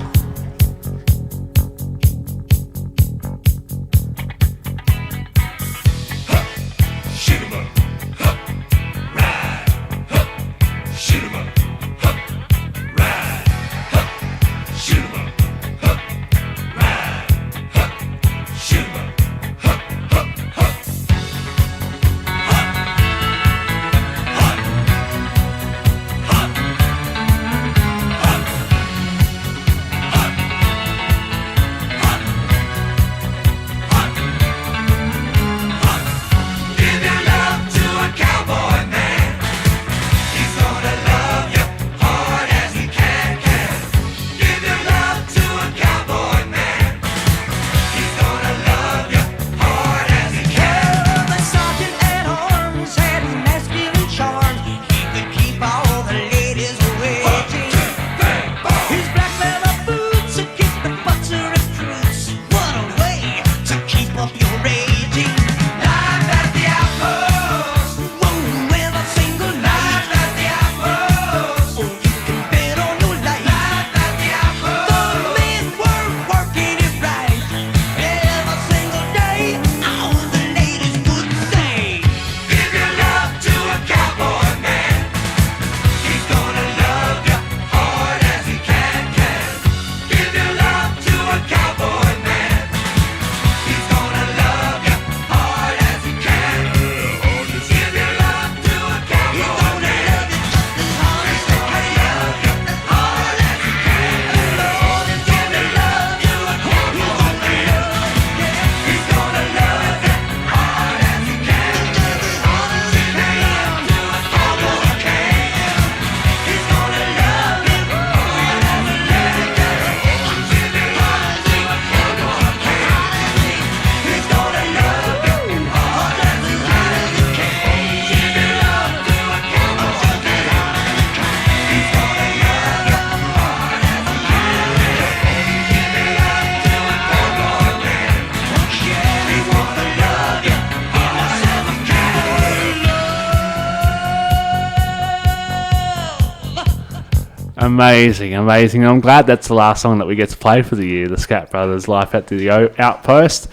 Amazing. I'm glad that's the last song that we get to play for the year, the Scat Brothers Life at the Outpost.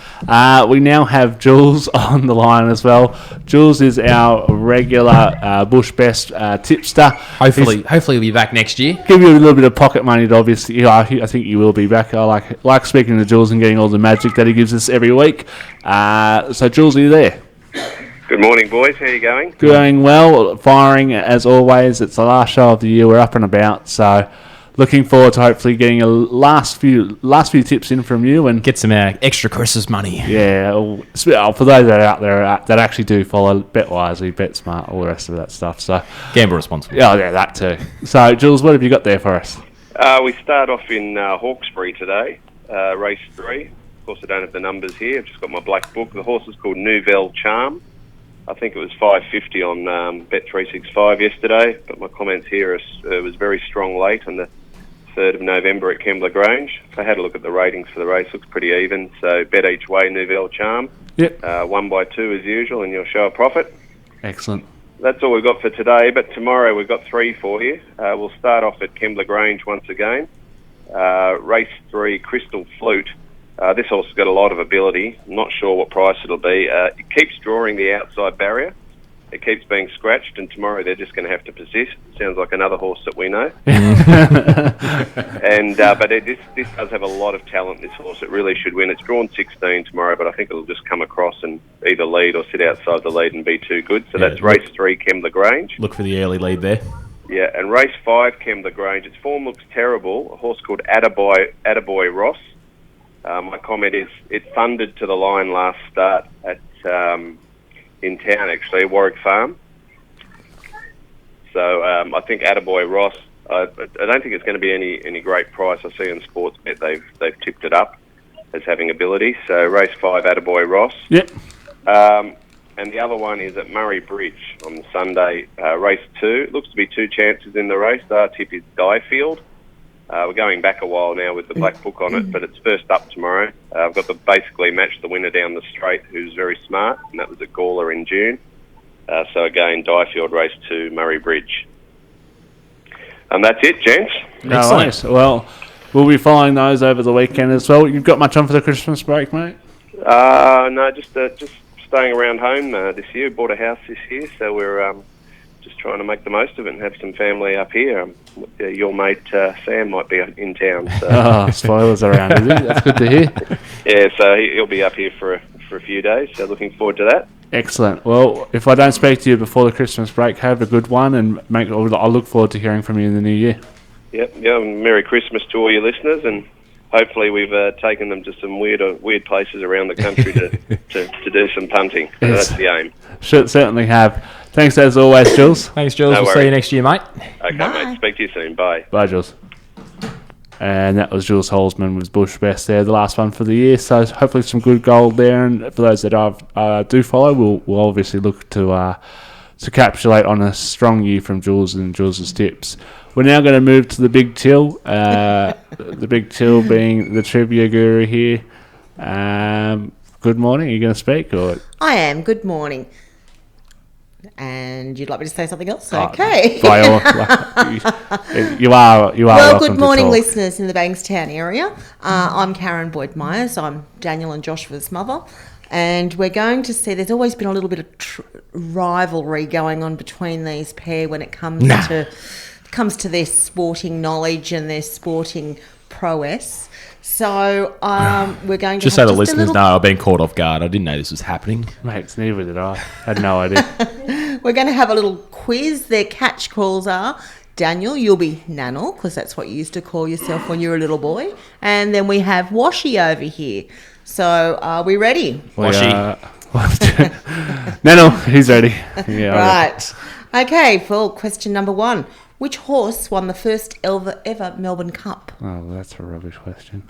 We now have Jules on the line as well. Jules is our regular Bush Best tipster. Hopefully he'll be back next year. Give you a little bit of pocket money, to obviously. I think you will be back. I like speaking to Jules and getting all the magic that he gives us every week. So, Jules, are you there? Good morning, boys. How are you going? Going well, firing as always. It's the last show of the year. We're up and about, so looking forward to hopefully getting a last few tips in from you and Get some extra Christmas money. yeah. For those that are out there that actually do follow, bet wisely, bet smart, all the rest of that stuff. So Gamble responsibly. yeah, that too. So, Jules, what have you got there for us? We start off in Hawkesbury today, race 3. Of course, I don't have the numbers here. I've just got my black book. The horse is called Nouvelle Charm. I think it was $5.50 on Bet365 yesterday, but my comments here it was very strong late on the 3rd of November at Kembla Grange. I had a look at the ratings for the race. Looks pretty even. So bet each way, Nouvelle Charm. Yep. 1 by 2 as usual, and you'll show a profit. Excellent. That's all we've got for today, but tomorrow we've got 3 for you. We'll start off at Kembla Grange once again. Race 3, Crystal Flute. This horse has got a lot of ability. I'm not sure what price it'll be. It keeps drawing the outside barrier. It keeps being scratched, and tomorrow they're just going to have to persist. Sounds like another horse that we know. And but this does have a lot of talent, this horse. It really should win. It's drawn 16 tomorrow, but I think it'll just come across and either lead or sit outside the lead and be too good. So that's race 3, Kembla Grange. Look for the early lead there. Yeah, and race 5, Kembla Grange. Its form looks terrible. A horse called Attaboy Ross. My comment is it thundered to the line last start at in town, actually, Warwick Farm. So I think Attaboy Ross, I don't think it's going to be any great price. I see on Sportsbet they've tipped it up as having ability. So race 5, Attaboy Ross. Yep. And the other one is at Murray Bridge on Sunday, race 2. Looks to be 2 chances in the race. Our tip is Diefield. We're going back a while now with the black book on it, but it's first up tomorrow. I've got to basically match the winner down the straight, who's very smart, and that was at Gawler in June. So again, Diefield, race 2, Murray Bridge. And that's it, gents. No worries. Well, we'll be following those over the weekend as well. You've got much on for the Christmas break, mate? No, just staying around home this year. Bought a house this year, so we're just trying to make the most of it and have some family up here. Your mate Sam might be in town. So. Spoilers around, is it? That's good to hear. Yeah, so he'll be up here for a few days, so looking forward to that. Excellent. Well, if I don't speak to you before the Christmas break, have a good one, and I'll look forward to hearing from you in the new year. Yep, yeah. Merry Christmas to all your listeners, and hopefully we've taken them to some weird places around the country to do some punting. So Yes. that's the aim. Should certainly have. Thanks as always, Jules. Thanks, Jules. No We'll see worries. you next year, mate. Okay, Bye. mate. Speak to you soon. Bye. Bye, Jules. And that was Jules Holzman with Bush Best there, the last one for the year. So hopefully some good gold there. And for those that do follow, we'll obviously look to capitulate on a strong year from Jules and Jules' tips. We're now going to move to the Big Till. The Big Till being the trivia guru here. Good morning. Are you going to speak? Or? I am. Good morning. And you'd like me to say something else? Okay. By all, you are. Well, welcome good to morning, talk. listeners in the Bankstown area. I'm Karen Boyd Myers. I'm Daniel and Joshua's mother. And we're going to see, there's always been a little bit of rivalry going on between these pair when it comes to their sporting knowledge and their sporting prowess. So we're going to Just have so the a listeners little- know, I've been caught off guard. I didn't know this was happening. Mate, neither did I. Had no idea. We're going to have a little quiz. Their catch calls are, Daniel, you'll be Nanel, because that's what you used to call yourself when you were a little boy. And then we have Washi over here. So are we ready? No, he's ready. Yeah, Right. Okay, for question number 1. Which horse won the first ever Melbourne Cup? Oh, that's a rubbish question.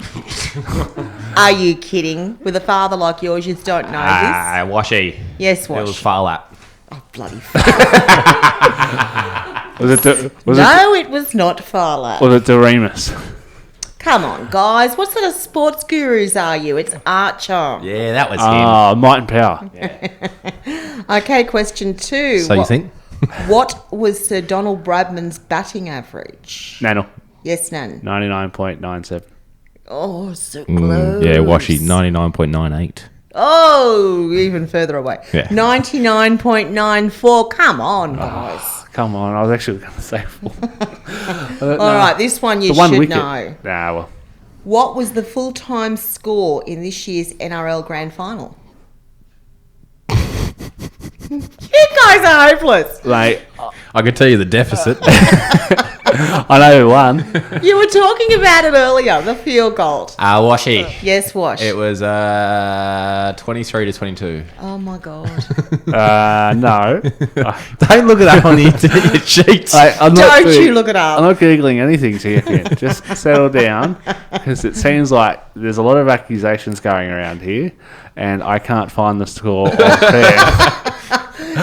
Are you kidding? With a father like yours, you don't know this. Washy. Yes, It was Wash. far lap. Oh, bloody it was not Farlap. Was it Doremus? Come on, guys. What sort of sports gurus are you? It's Archer. Yeah, that was him. Might and Power. Okay, question 2. So you think? What was Sir Donald Bradman's batting average? Nanel, Yes, Nan. 99.97. Oh, so close. Yeah, Washi, 99.98. Oh, even further away. Yeah. 99.94. Come on, guys. Come on, I was actually going to say 4. All right, this one you The one should wicket. know. Nah, well, What was the full-time score in this year's NRL Grand Final? You guys are hopeless. mate, I can tell you the deficit. I know who won. You were talking about it earlier, the field goal. Washi. Yes, Wash. It was 23 to 22. Oh, my God. No. Don't look at that on the internet sheets. I'm not Don't you look it up. I'm not Googling anything here, Ken. Just settle down, because it seems like there's a lot of accusations going around here, and I can't find the score on there.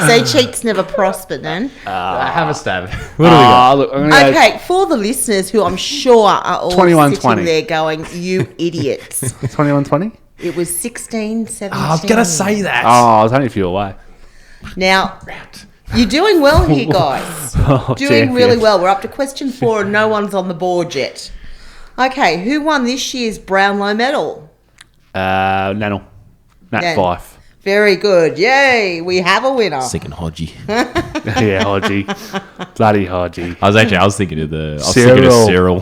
So cheats never prosper, then. Have a stab. What do we got? Look, I'm gonna go Okay, for the listeners who I'm sure are all 21-20. sitting there going, you idiots. 21-20? It was 16-17. I was going to say that. Oh, I was only a few away. Now, you're doing well here, guys. Oh, Doing really champion. well. We're up to question 4 and no one's on the board yet. Okay, who won this year's Brownlow medal? Nanel. Nat Nan. Fife. Very good. Yay, we have a winner. Sick and Hodgie. Yeah, Hodgie. Bloody Hodgie. I was thinking of Cyril.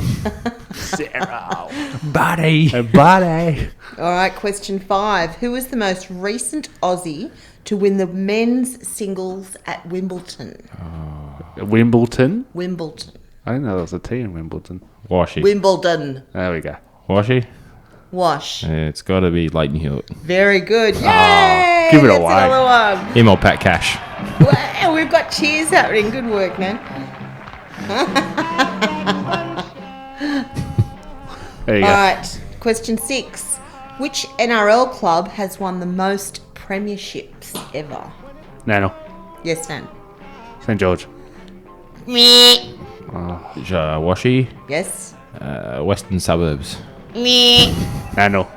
Cyril. Buddy. Buddy. All right, question 5. Who was the most recent Aussie to win the men's singles at Wimbledon? Wimbledon. Wimbledon. I didn't know there was a T in Wimbledon. Washi. Wimbledon. There we go. Washi. Wash. Yeah, it's got to be Leighton Hewitt. Very good. Yay! give it That's away. another one. Him or Pat Cash. Wow, we've got cheers happening. Good work, man. There you All go. right, question 6. Which NRL club has won the most premierships ever? Nanel. Yes, Nan. St. George. Washi. Yes. Western Suburbs. Nanel.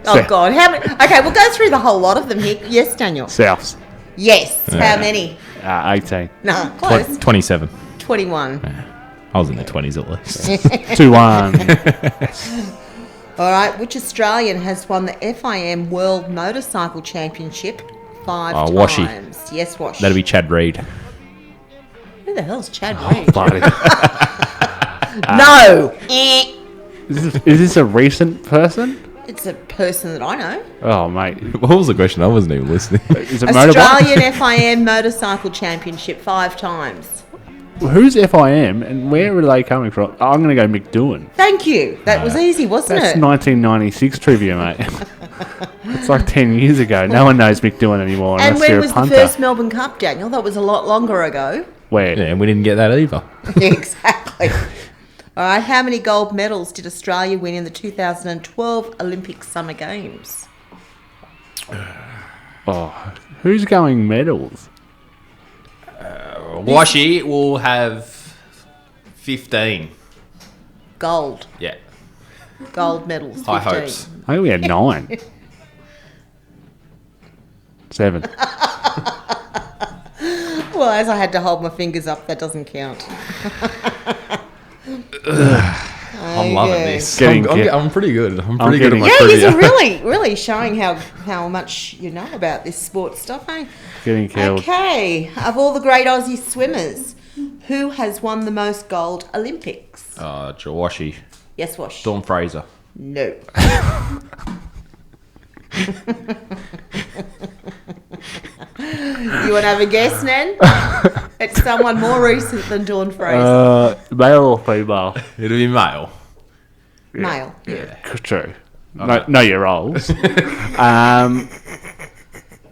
Oh, God. How many? Okay, we'll go through the whole lot of them here. Yes, Daniel. Souths. Yes. How many? 18. No, close. 27. 21. I was in the 20s at least. 2-1. All right, which Australian has won the FIM World Motorcycle Championship 5 times? Washi. Yes, Wash. That'd be Chad Reed. Who the hell's Chad Reed? Bloody. No! Is this a recent person? It's a person that I know. Oh, mate. What was the question? I wasn't even listening. Is it motorbike? Australian FIM Motorcycle Championship 5 times. Who's FIM and where are they coming from? I'm going to go McDoohan. Thank you. That was easy, wasn't That's it? 1996 trivia, mate. It's like 10 years ago. No one knows McDoohan anymore And unless when you're was a the punter. first Melbourne Cup, Daniel? That was a lot longer ago. Where? Yeah, and we didn't get that either. Exactly. All right, how many gold medals did Australia win in the 2012 Olympic Summer Games? Oh, who's going medals? Washi will have 15. Gold. Yeah. Gold medals. 15. High hopes. I think we had 9. 7. Well, as I had to hold my fingers up, that doesn't count. I'm loving Okay. this. Getting I'm pretty good. I'm pretty good at getting- my Yeah, trivia. you're really showing how much you know about this sports stuff, eh? Getting killed. Okay, of all the great Aussie swimmers, who has won the most gold Olympics? Jawashi. Yes, Wash. Dawn Fraser. No. You want to have a guess, Nan? It's someone more recent than Dawn Fraser. Male or female? It'll be male. Male. True. No, you're old.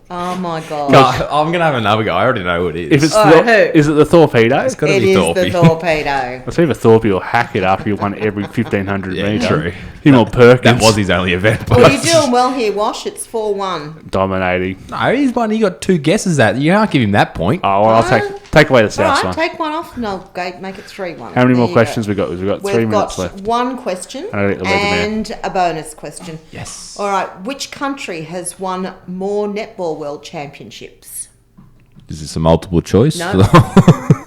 Oh my god. No, I'm going to have another go. I already know who it is. If it's Alright, who? is it the torpedo? It's got to It be is Thorpe. the torpedo. It's either Thorpe or Hackett after you won every 1500 Yeah, metres. true. Him or Perkins. That was his only event. Well, you're doing well here, Wash. It's 4-1. dominating. No, he's one. He got 2 guesses that. You can't give him that point. Oh, well, I'll take away the All South right, one. take one off. No, go, make it 3-1. How many There more you questions go. we got? We've got 3 We've minutes got left. one question I don't think they'll let them and a bonus question. Yes. All right, which country has won more netball world championships? Is this a multiple choice? No.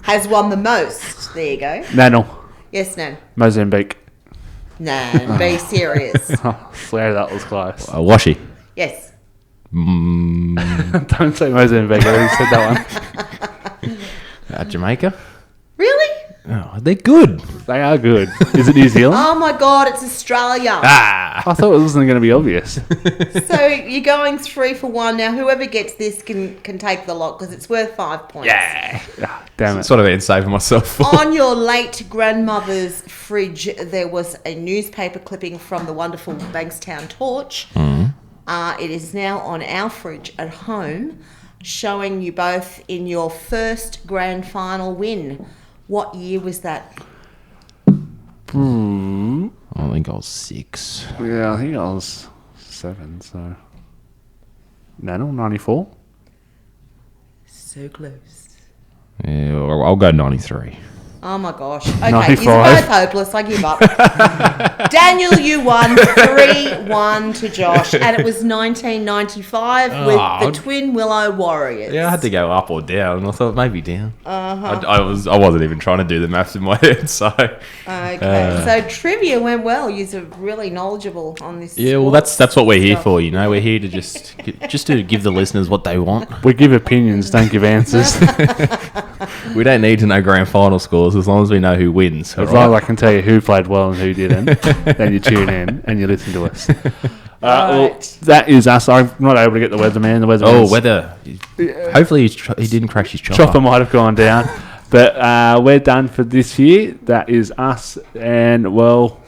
Has won the most. There you go. Nanel. Yes, Nan. Mozambique. Nan, be serious. I swear that was close. Washi. Yes. Don't say Mozambique. I already said that one. Jamaica. Really? Oh, they're good. They are good. Is it New Zealand? Oh my God, it's Australia. Ah. I thought it wasn't going to be obvious. So you're going 3 for 1 now. Whoever gets this can take the lot because it's worth 5 points. Yeah. Ah, damn it. That's what I've been saving myself for. On your late grandmother's fridge, there was a newspaper clipping from the wonderful Bankstown Torch. It is now on our fridge at home, showing you both in your first grand final win. What year was that? I think I was 6. Yeah, I think I was 7, so... Nanel, 94? So close. Yeah, I'll go 93. Oh my gosh. Okay, 95. you're both hopeless. I give up. Daniel, you won 3-1 to Josh, and it was 1995 with the Twin Willow Warriors. Yeah, I had to go up or down. I thought maybe down. I wasn't even trying to do the maths in my head. So Okay, so trivia went well. You're really knowledgeable on this. yeah, well that's what we're here for. You know, we're here to just to give the listeners what they want. We give opinions, don't give answers. We don't need to know grand final scores as long as we know who wins. As long as I can tell you who played well and who didn't, then you tune in and you listen to us. Well, that is us. I'm not able to get the weatherman. The weatherman. Weather. Hopefully he didn't crash his chopper. Chopper might have gone down. But we're done for this year. That is us. And, well,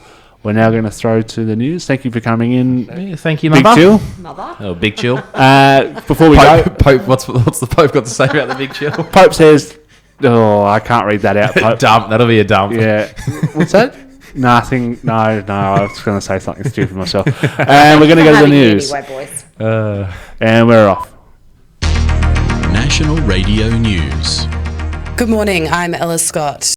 we're now going to throw to the news. Thank you for coming in. Yeah, thank you, Big Mother. Chill. Mother. Oh, Big Chill. Before we go, Pope, what's the Pope got to say about the Big Chill? Pope says, oh, I can't read that out, Pope. Dump. That'll be a dump. Yeah. What's that? Nothing. No, I was going to say something stupid myself. And we're going to go to the news. Anyway, boys. And we're off. National Radio News. Good morning, I'm Ella Scott.